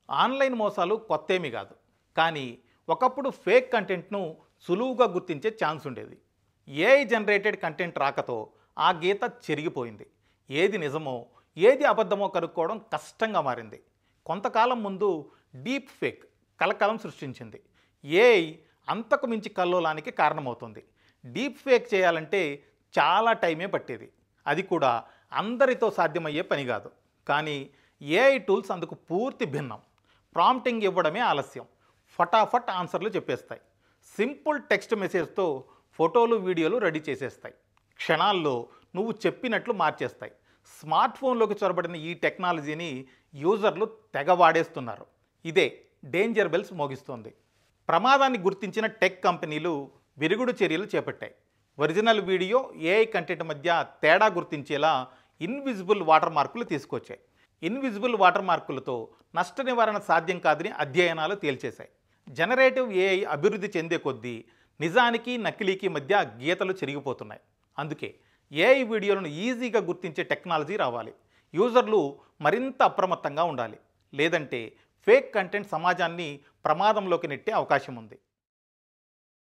Online మోసాలు కొత్తేమీ కాదు. కానీ ఒకప్పుడు ఫేక్ కంటెంట్ను సులువుగా గుర్తించే ఛాన్స్ ఉండేది. ఏఐ జనరేటెడ్ కంటెంట్ రాకతో ఆ గీత చెరిగిపోయింది. ఏది నిజమో ఏది అబద్ధమో కనుక్కోవడం కష్టంగా మారింది. కొంతకాలం ముందు డీప్ ఫేక్ కలకలం సృష్టించింది. ఏఐ అంతకు మించి కల్లోలానికి కారణమవుతుంది. డీప్ ఫేక్ చేయాలంటే చాలా టైమే పట్టేది. అది కూడా అందరితో సాధ్యమయ్యే పని కాదు. కానీ ఏఐ టూల్స్ అందుకు పూర్తి భిన్నం. ప్రాంప్టింగ్ ఇవ్వడమే ఆలస్యం, ఫటాఫట్ ఆన్సర్లు చెప్పేస్తాయి. సింపుల్ టెక్స్ట్ మెసేజ్తో ఫోటోలు వీడియోలు రెడీ చేసేస్తాయి. క్షణాల్లో నువ్వు చెప్పినట్లు మార్చేస్తాయి. స్మార్ట్ ఫోన్లోకి చొరబడిన ఈ టెక్నాలజీని యూజర్లు తెగ వాడేస్తున్నారు. ఇదే డేంజర్ బెల్స్ మోగిస్తోంది. ప్రమాదాన్ని గుర్తించిన టెక్ కంపెనీలు విరుగుడు చర్యలు చేపట్టాయి. ఒరిజినల్ వీడియో ఏఐ కంటెంట్ మధ్య తేడా గుర్తించేలా ఇన్విజిబుల్ వాటర్ మార్కులు తీసుకొచ్చాయి. ఇన్విజిబుల్ వాటర్ మార్కులతో నష్ట నివారణ సాధ్యం కాదని అధ్యయనాలు తేల్చేశాయి. జనరేటివ్ ఏఐ అభివృద్ధి చెందే కొద్దీ నిజానికి నకిలీకి మధ్య గీతలు చెరిగిపోతున్నాయి. అందుకే ఏఐ వీడియోలను ఈజీగా గుర్తించే టెక్నాలజీ రావాలి. యూజర్లు మరింత అప్రమత్తంగా ఉండాలి. లేదంటే ఫేక్ కంటెంట్ సమాజాన్ని ప్రమాదంలోకి నెట్టే అవకాశం ఉంది.